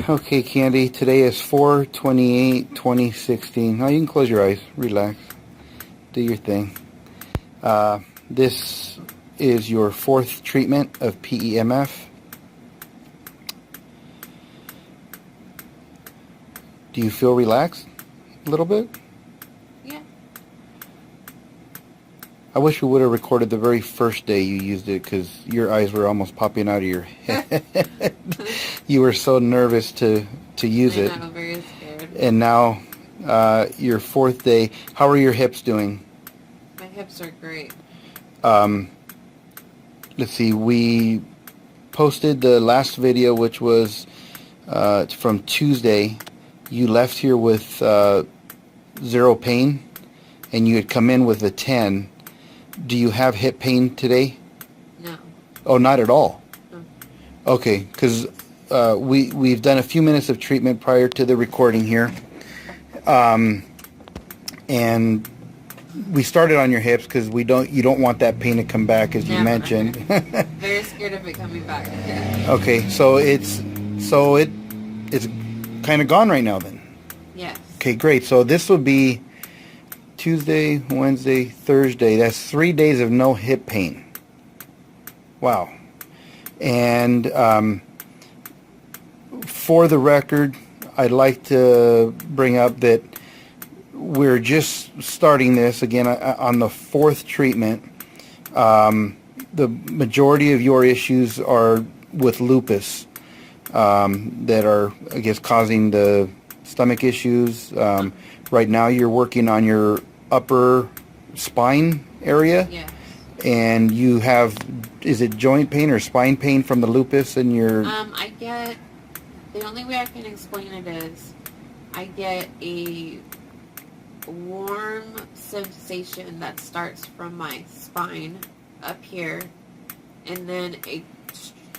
Okay, Candy, today is 4/28/2016. Now you can close your eyes, relax, do your thing. This is your 4th treatment of PEMF. Do you feel relaxed a little bit? Yeah. I wish we would have recorded the very first day you used it, because your eyes were almost popping out of your head. You were so nervous to use it. I know, very scared. And now your 4th day. How are your hips doing? My hips are great. Let's see, we posted the last video, which was from Tuesday. You left here with 0 pain, and you had come in with a 10. Do you have hip pain today? No. Oh, not at all? No. Okay, because we've done a few minutes of treatment prior to the recording here. And we started on your hips because you don't want that pain to come back, as you mentioned. Very scared of it coming back again. Okay, so it's kind of gone right now then. Yes. Okay, great. So this will be Tuesday, Wednesday, Thursday. That's 3 days of no hip pain. Wow. And for the record, I'd like to bring up that we're just starting this again on the 4th treatment. The majority of your issues are with lupus that are, I guess, causing the stomach issues. Right now you're working on your upper spine area. Yes. And you have, is it joint pain or spine pain from the lupus in your... I get, the only way I can explain it is, I get a warm sensation that starts from my spine up here, and then it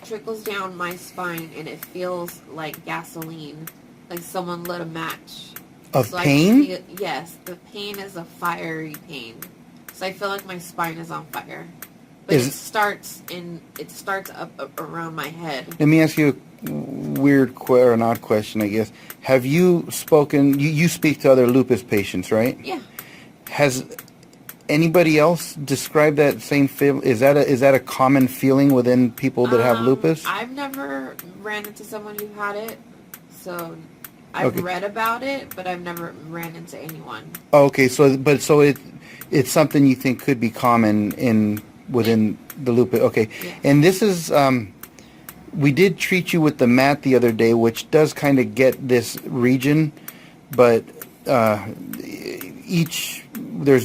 trickles down my spine, and it feels like gasoline, like someone lit a match. Of pain? Yes, the pain is a fiery pain. So I feel like my spine is on fire. But it starts up around my head. Let me ask you a weird or an odd question, I guess. Have you spoken, you speak to other lupus patients, right? Yeah. Has anybody else described that same feel? Is that a common feeling within people that have lupus? I've never ran into someone who had it. So I've read about it, but I've never ran into anyone. Okay, so it's something you think could be common within the lupus. Okay, yes. And this is we did treat you with the mat the other day, which does kind of get this region, but there's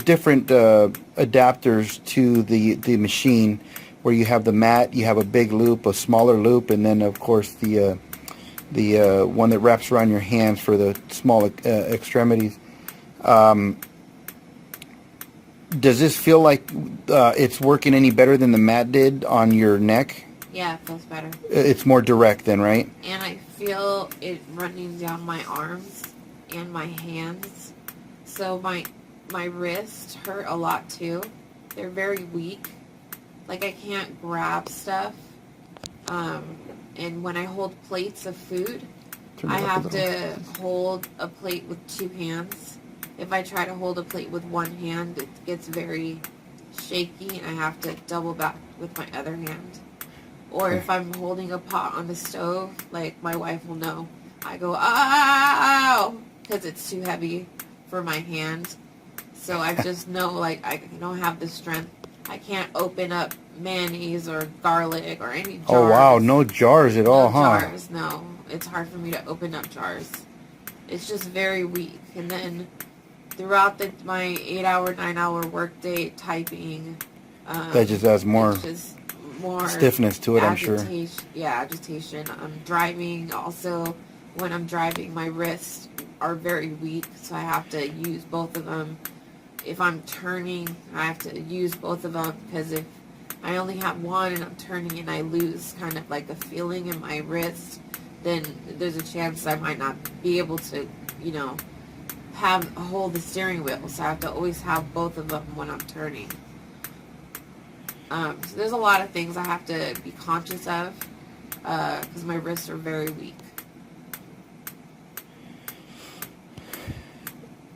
different adapters to the machine, where you have the mat, you have a big loop, a smaller loop, and then of course the one that wraps around your hands for the small extremities. Does this feel like it's working any better than the mat did on your neck? Yeah, it feels better. It's more direct then, right? And I feel it running down my arms and my hands. So my wrists hurt a lot too. They're very weak. Like I can't grab stuff. And when I hold plates of food, I have to hold a plate with 2 hands. If I try to hold a plate with one hand, it gets very shaky, and I have to double back with my other hand. Or if I'm holding a pot on the stove, like my wife will know, I go, ow, because it's too heavy for my hand. So I just know, like, I don't have the strength. I can't open up mayonnaise or garlic or any jars. Oh, wow. No jars at all, huh? No jars, no. It's hard for me to open up jars. It's just very weak. And then throughout my 8-hour, 9-hour workday typing, that just adds more stiffness to it, I'm sure. Yeah, agitation. I'm driving. Also, when I'm driving, my wrists are very weak, so I have to use both of them. If I'm turning, I have to use both of them, because if I only have one and I'm turning and I lose kind of like a feeling in my wrist, then there's a chance I might not be able to, hold the steering wheel. So I have to always have both of them when I'm turning. So there's a lot of things I have to be conscious of, because my wrists are very weak.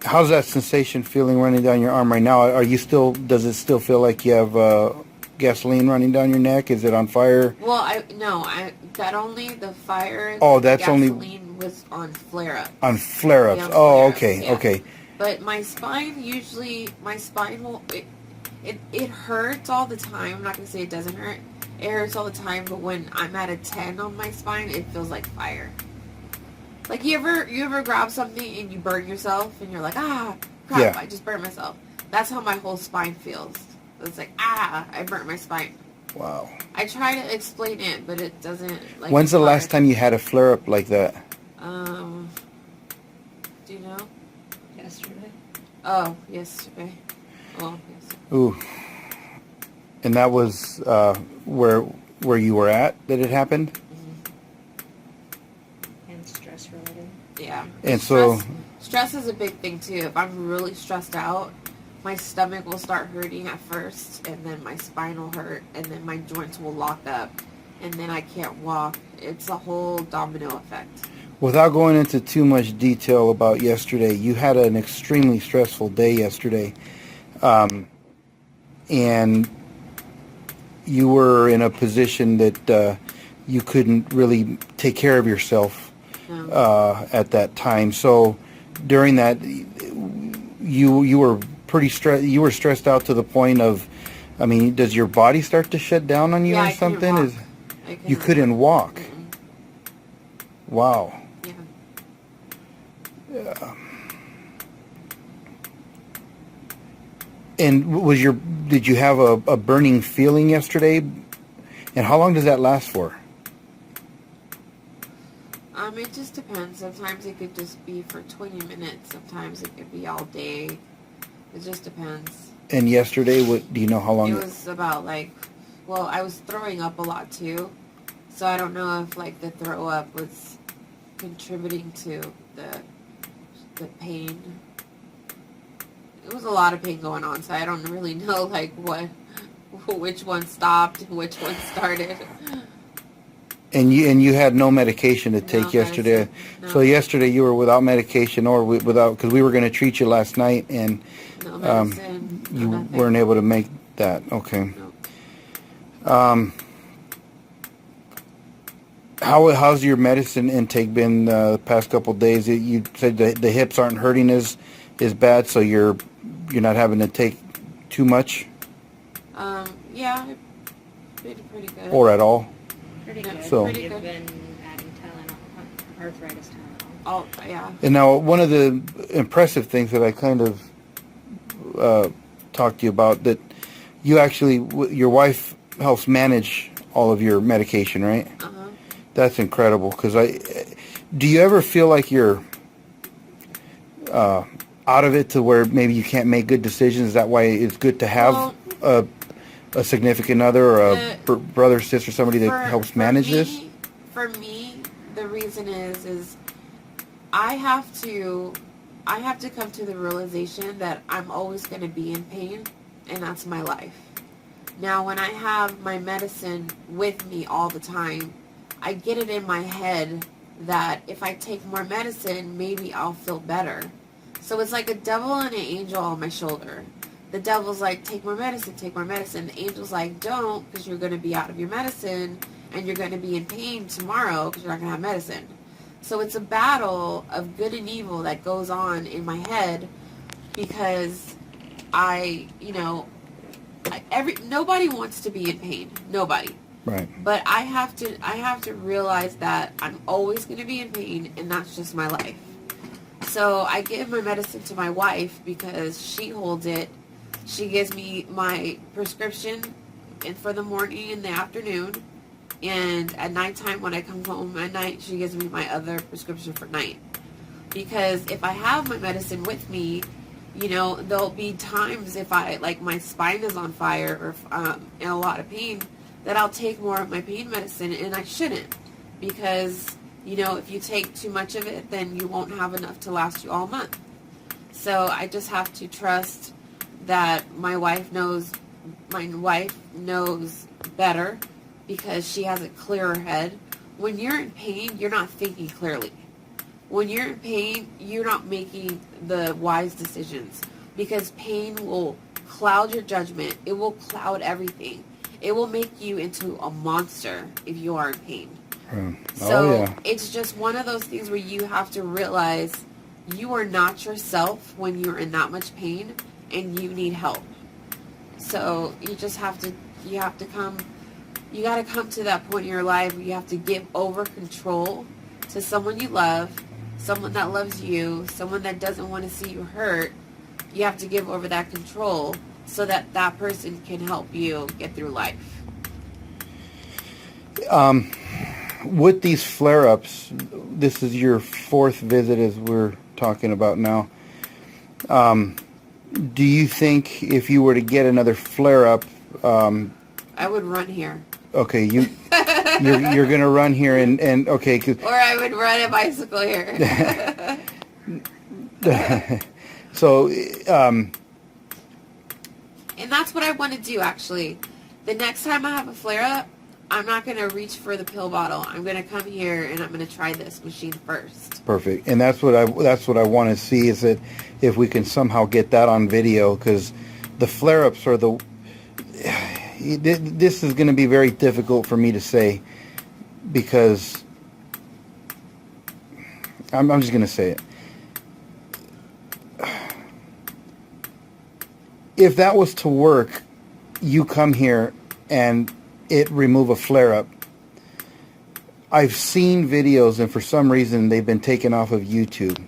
How's that sensation feeling running down your arm right now? Are you still? Does it still feel like you have gasoline running down your neck? Is it on fire? Well, that only the fire. Oh, the that's only gasoline was on flare-ups. on flare-ups. Yeah, on Oh, flare-ups, okay, yeah. okay. But my spine will it hurts all the time. I'm not gonna say it doesn't hurt. It hurts all the time, but when I'm at a 10 on my spine, it feels like fire. Like you ever grab something and you burn yourself and you're like, ah, crap, Yeah. I just burned myself. That's how my whole spine feels. It's like, ah, I burnt my spine. Wow. I try to explain it, but it doesn't. Like, When's the last time you had a flare-up like that? Do you know? Yesterday. Oh, yesterday. Oh, yes. Ooh. And that was where you were at that it happened? And stress related. Yeah. And so... Stress is a big thing, too. If I'm really stressed out, my stomach will start hurting at first, and then my spine will hurt, and then my joints will lock up, and then I can't walk. It's a whole domino effect. Without going into too much detail about yesterday, you had an extremely stressful day yesterday. And you were in a position that you couldn't really take care of yourself at that time. So during that, you were pretty stressed. You were stressed out to the point of, I mean, does your body start to shut down on you or something? You couldn't walk. Wow. Yeah. And did you have a burning feeling yesterday? And how long does that last for? It just depends. Sometimes it could just be for 20 minutes. Sometimes it could be all day. It just depends. And yesterday, do you know how long? It was about I was throwing up a lot too. So I don't know if the throw up was contributing to the pain. It was a lot of pain going on, so I don't really know which one stopped and which one started. And you had no medication to take yesterday. No. So yesterday you were without medication or without, because we were going to treat you last night, and no medicine, you nothing. weren't able to make that. Okay. No. How's your medicine intake been the past couple of days? You said the hips aren't hurting as bad, so you're not having to take too much? Yeah, it did pretty good. Or at all? Pretty good. So- We've been adding Tylenol, arthritis Tylenol. Oh, yeah. And now one of the impressive things that I kind of talked to you about, that you actually, your wife helps manage all of your medication, right? Uh-huh. That's incredible, because do you ever feel like you're out of it to where maybe you can't make good decisions? Is that why it's good to have a significant other or a brother, sister, somebody that helps manage this? For me, the reason is I have to come to the realization that I'm always going to be in pain, and that's my life. Now, when I have my medicine with me all the time, I get it in my head that if I take more medicine, maybe I'll feel better. So it's like a devil and an angel on my shoulder. The devil's like, take more medicine, take more medicine. The angel's like, don't, because you're going to be out of your medicine, and you're going to be in pain tomorrow because you're not going to have medicine. So it's a battle of good and evil that goes on in my head, because nobody wants to be in pain. Nobody. Right. But I have to realize that I'm always going to be in pain, and that's just my life. So I give my medicine to my wife because she holds it. She gives me my prescription for the morning and the afternoon, and at nighttime when I come home at night, she gives me my other prescription for night. Because if I have my medicine with me, there'll be times if my spine is on fire or in a lot of pain, that I'll take more of my pain medicine, and I shouldn't, because if you take too much of it, then you won't have enough to last you all month. So I just have to trust that my wife knows better, because she has a clearer head. When you're in pain, you're not thinking clearly. When you're in pain, you're not making the wise decisions because pain will cloud your judgment. It will cloud everything. It will make you into a monster if you are in pain. So it's just one of those things where you have to realize you are not yourself when you're in that much pain and you need help. So you just have to, you got to come to that point in your life where you have to give over control to someone you love, someone that loves you, someone that doesn't want to see you hurt. You have to give over that control so that that person can help you get through life. With these flare-ups, this is your 4th visit as we're talking about now. Do you think if you were to get another flare-up, I would run here. Okay, you're gonna run here and okay, or I would ride a bicycle here. So, and that's what I want to do, actually. The next time I have a flare-up, I'm not going to reach for the pill bottle. I'm going to come here and I'm going to try this machine first. Perfect. And that's what I want to see, is that if we can somehow get that on video, because the flare-ups are this is going to be very difficult for me to say, because I'm just going to say it. If that was to work, you come here and it remove a flare-up. I've seen videos, and for some reason they've been taken off of YouTube,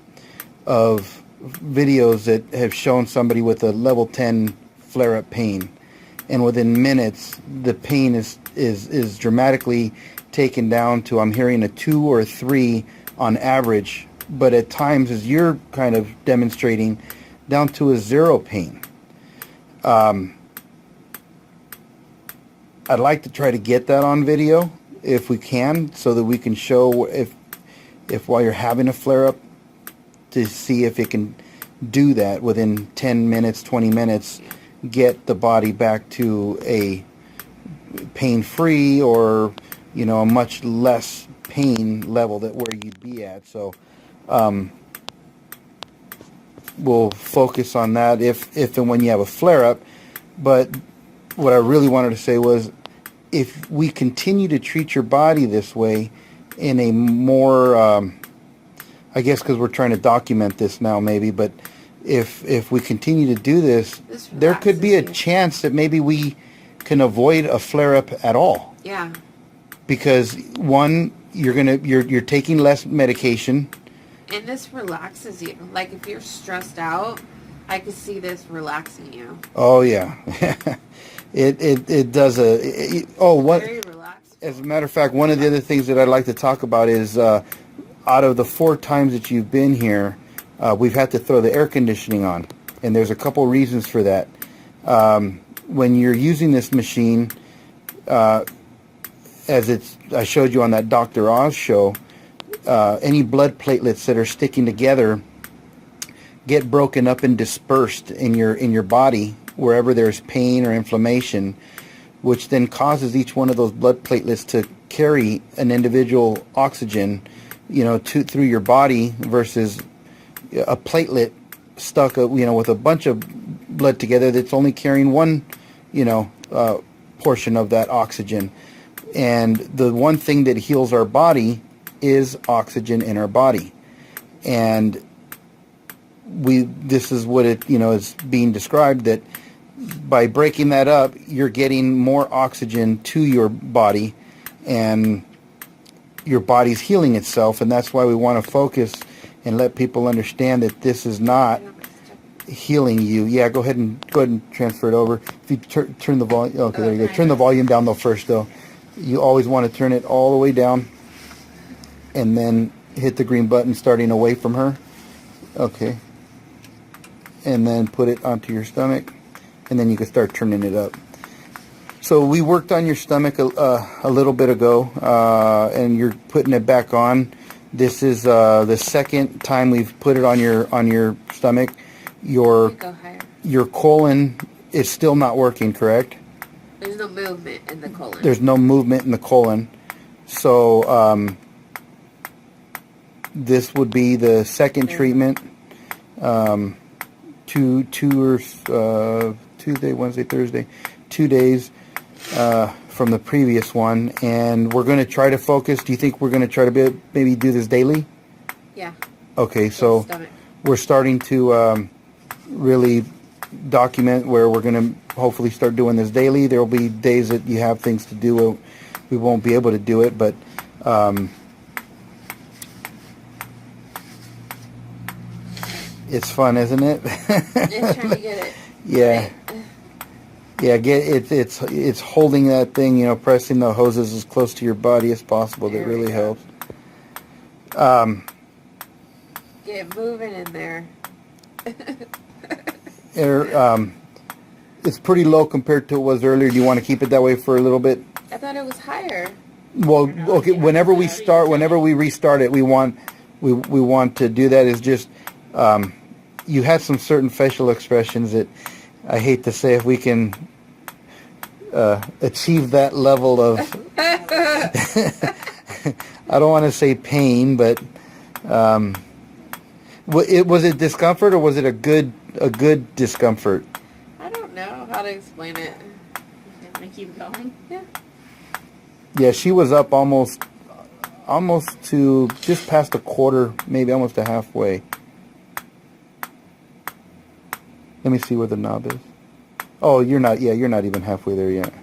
of videos that have shown somebody with a level 10 flare-up pain, and within minutes the pain is dramatically taken down to, I'm hearing, a 2 or a 3 on average, but at times, as you're kind of demonstrating, down to a 0 pain. I'd like to try to get that on video if we can, so that we can show if while you're having a flare-up, to see if it can do that within 10 minutes, 20 minutes, get the body back to a pain-free, or, you know, a much less pain level that where you'd be at. So we'll focus on that if and when you have a flare-up. But what I really wanted to say was, if we continue to treat your body this way in a more, I guess because we're trying to document this now maybe, but if we continue to do this, there could be a chance that maybe we can avoid a flare-up at all. Yeah. Because one, you're taking less medication. And this relaxes you. Like, if you're stressed out, I could see this relaxing you. Oh yeah. It does what? Very relaxed. As a matter of fact, one of the other things that I'd like to talk about is, out of the 4 times that you've been here, we've had to throw the air conditioning on, and there's a couple reasons for that. When you're using this machine, I showed you on that Dr. Oz show, any blood platelets that are sticking together get broken up and dispersed in your body wherever there's pain or inflammation, which then causes each one of those blood platelets to carry an individual oxygen, you know, through your body, versus a platelet stuck, you know, with a bunch of blood together that's only carrying one, you know, portion of that oxygen. And the one thing that heals our body is oxygen in our body. And this is what it, you know, is being described, that by breaking that up, you're getting more oxygen to your body, and your body's healing itself. And that's why we want to focus and let people understand that this is not healing you. Yeah, go ahead and transfer it over. If you turn the volume, okay, there you go. Turn the volume down though first though. You always want to turn it all the way down, and then hit the green button starting away from her. Okay. And then put it onto your stomach, and then you can start turning it up. So we worked on your stomach a little bit ago, and you're putting it back on. This is the second time we've put it on your stomach. Your colon is still not working, correct? There's no movement in the colon. There's no movement in the colon. So this would be the second treatment. Tuesday, Wednesday, Thursday, 2 days from the previous one, and we're going to try to focus. Do you think we're going to try to maybe do this daily? Yeah. Okay, so we're starting to really document where we're going to hopefully start doing this daily. There will be days that you have things to do, we won't be able to do it, but it's fun, isn't it? Just trying to get it. Yeah. Right. Yeah, it's holding that thing, pressing the hoses as close to your body as possible. That really helps. Get moving in there. It's pretty low compared to what it was earlier. Do you want to keep it that way for a little bit? I thought it was higher. Well, okay. Whenever we restart it, we want to do that. Is just you had some certain facial expressions that I hate to say if we can achieve that level of I don't want to say pain, but was it discomfort or was it a good discomfort? I don't know how to explain it. You want to keep going? Yeah. Yeah, she was up almost to just past a quarter, maybe almost to halfway. Let me see where the knob is. Oh, you're not even halfway there yet.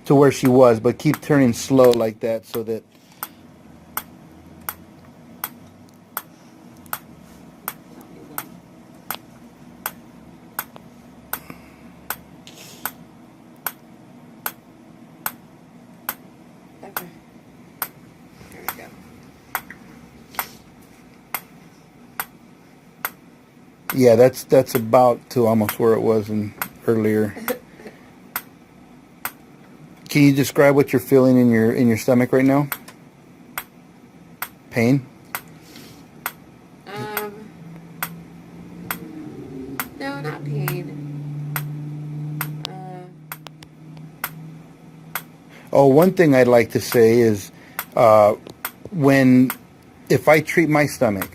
To where she was, but keep turning slow like that so that Okay. There we go. yeah, that's about to almost where it was earlier. Can you describe what you're feeling in your stomach right now? Pain? No, not pain. One thing I'd like to say is if I treat my stomach,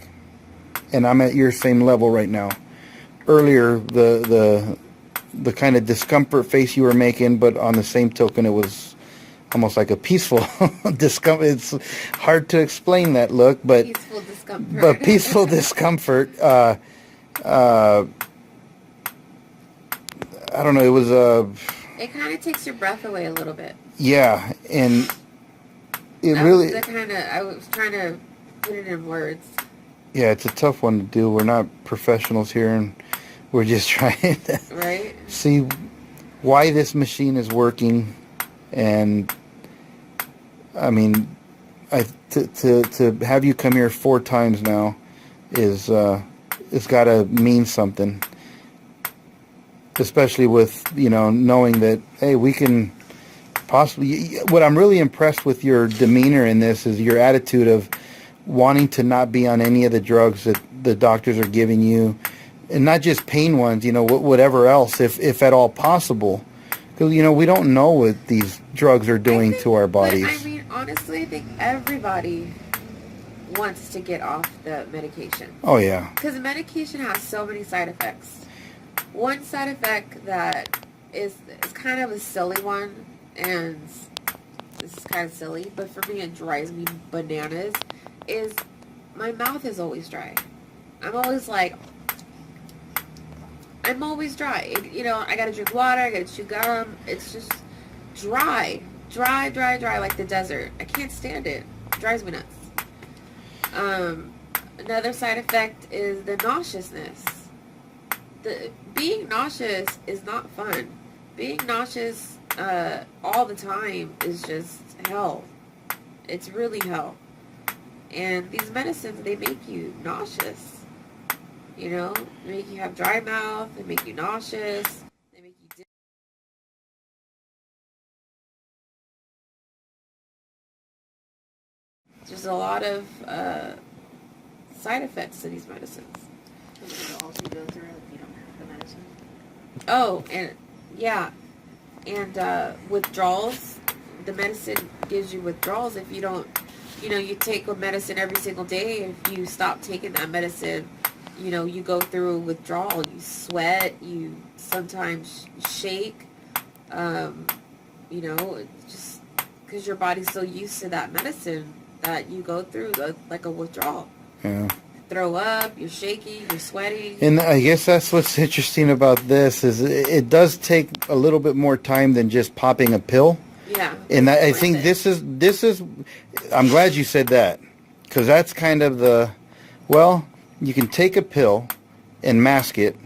and I'm at your same level right now, earlier the kind of discomfort face you were making, but on the same token it was almost like a peaceful discomfort. It's hard to explain that look, but peaceful discomfort. But peaceful discomfort. I don't know. It was It kind of takes your breath away a little bit. Yeah, and it I really. I was trying to put it in words. Yeah, it's a tough one to do. We're not professionals here, and we're just trying to see why this machine is working. And I mean, to have you come here 4 times now is it's got to mean something. Especially with knowing that we can possibly. What I'm really impressed with your demeanor in this is your attitude of wanting to not be on any of the drugs that the doctors are giving you, and not just pain ones, whatever else, if at all possible, because we don't know what these drugs are doing to our bodies. I mean, honestly, I think everybody wants to get off the medication. Oh yeah, because medication has so many side effects. One side effect that is kind of a silly one, and this is kind of silly, but for me it drives me bananas, is my mouth is always dry. I'm always dry. I gotta drink water, I gotta chew gum. It's just dry, like the desert. I can't stand it. It drives me nuts. Another side effect is the nauseousness. Being nauseous is not fun. Being nauseous all the time is just hell. It's really hell. And these medicines, they make you nauseous. They make you have dry mouth. They make you nauseous. They make you There's a lot of side effects to these medicines. Withdrawals you go through if you don't have the medicine. Oh, and yeah, and withdrawals. The medicine gives you withdrawals if you don't you take a medicine every single day. If you stop taking that medicine, you go through withdrawal. You sweat. You sometimes shake. Just because your body's so used to that medicine that you go through like a withdrawal. Yeah. Throw up. You're shaking. You're sweating. And I guess that's what's interesting about this is it does take a little bit more time than just popping a pill. Yeah. And I think this is. I'm glad you said that, because that's kind of you can take a pill and mask it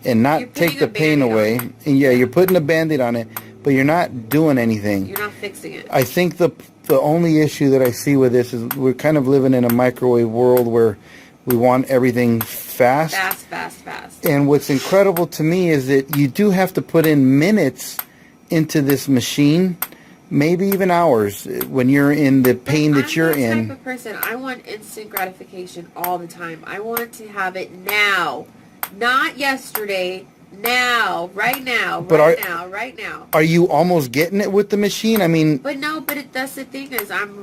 and not take the pain away. And you're putting a Band-Aid on it, but you're not doing anything. You're not fixing it. I think the only issue that I see with this is we're kind of living in a microwave world where we want everything fast. Fast. And what's incredible to me is that you do have to put in minutes into this machine, maybe even hours, when you're in the pain that you're in. I'm the type of person, I want instant gratification all the time. I want to have it now. Not yesterday. Now. Right now. Right now. Are you almost getting it with the machine? I mean... But that's the thing is I'm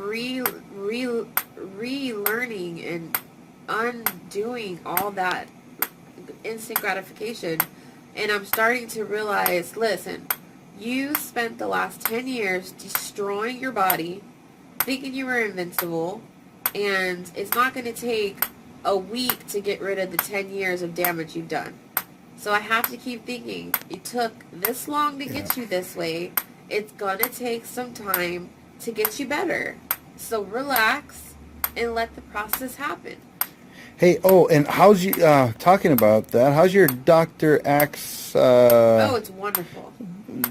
relearning and undoing all that instant gratification. And I'm starting to realize, listen, you spent the last 10 years destroying your body, thinking you were invincible, and it's not going to take a week to get rid of the 10 years of damage you've done. So I have to keep thinking, it took this long to get you this way. It's going to take some time to get you better. So relax and let the process happen. Hey, and how's you, talking about that, how's your Dr. Axe, it's wonderful.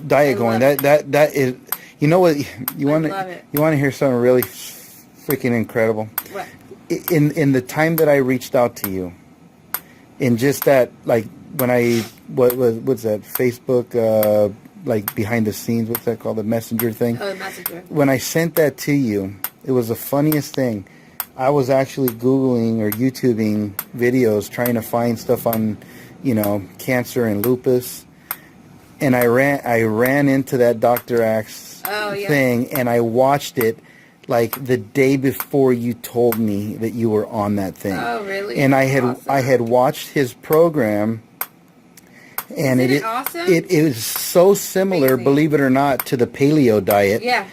Diet going? That is, you know what, you want to hear something really freaking incredible? What? In the time that I reached out to you, in just that, like, when what's that, Facebook, like behind the scenes, what's that called, the messenger thing? Oh, the messenger. When I sent that to you, it was the funniest thing. I was actually Googling or YouTubing videos trying to find stuff on, cancer and lupus. And I ran into that Dr. Axe thing, and I watched it like the day before you told me that you were on that thing. Oh, really? And I had watched his program, and Isn't it awesome? It is so similar, Amazing. believe it or not, to the paleo diet. Yeah.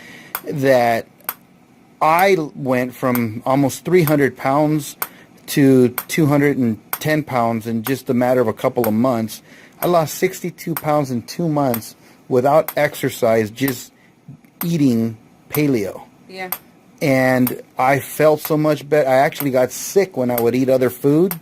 That I went from almost 300 pounds to 210 pounds in just a matter of a couple of months. I lost 62 pounds in 2 months without exercise, just eating paleo. Yeah. And I felt so much better. I actually got sick when I would eat other food.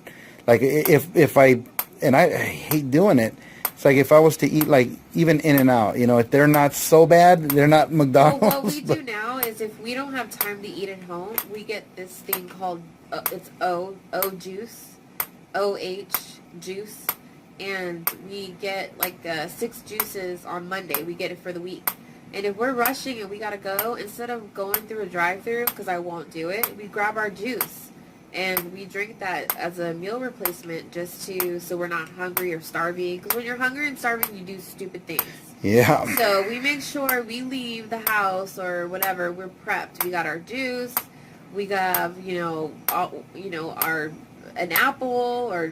Like if I hate doing it. It's like if I was to eat like even In-N-Out, if they're not so bad, they're not McDonald's. Well, what we do now is if we don't have time to eat at home, we get this thing called, it's O juice, OH juice. And we get like 6 juices on Monday. We get it for the week. And if we're rushing and we gotta go, instead of going through a drive-through, because I won't do it, we grab our juice and we drink that as a meal replacement, so we're not hungry or starving. Because when you're hungry and starving, you do stupid things. Yeah. So we make sure we leave the house or whatever, we're prepped. We got our juice. We got our an apple or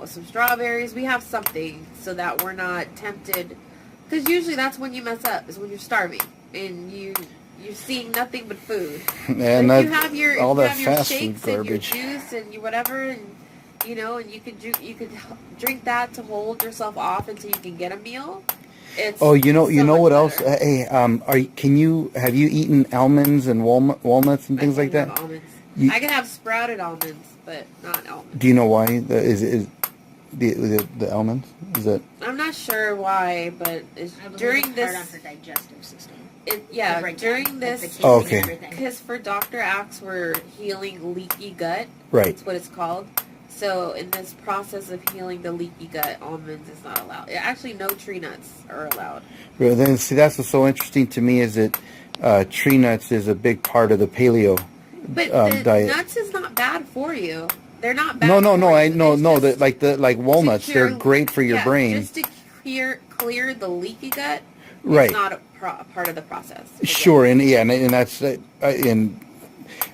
some strawberries. We have something so that we're not tempted. Because usually that's when you mess up, is when you're starving and you're seeing nothing but food. And if you have your fast shakes food and your garbage. juice and you whatever, and and you could drink that to hold yourself off until you can get a meal. It's you know what better. else? Hey, have you eaten almonds and walnuts and things like that? Have almonds. I can have sprouted almonds, but not almonds. Do you know why? Is the almonds? Is it? I'm not sure why, but during this hard on her digestive system. During this. Oh, okay. Because for Dr. Axe, we're healing leaky gut. Right. That's what it's called. So in this process of healing the leaky gut, almonds is not allowed. Actually, no tree nuts are allowed. Well, then see, that's what's so interesting to me is that tree nuts is a big part of the paleo But the diet. nuts is not bad for you. They're not bad. No. For you. Like walnuts, they're great for your brain. Just to clear the leaky gut. Right. It's not a part of the process. Sure, and that's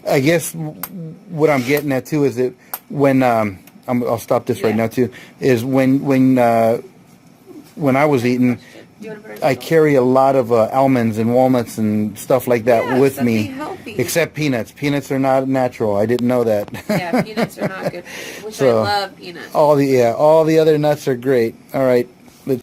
I guess what I'm getting at too is that when I'll stop this right now too, is when I was eating, I carry a lot of almonds and walnuts and stuff like that with me, healthy. except peanuts. Peanuts are not natural. I didn't know that. Yeah, peanuts are not good for you, which So, I love peanuts. all the other nuts are great. All right, let's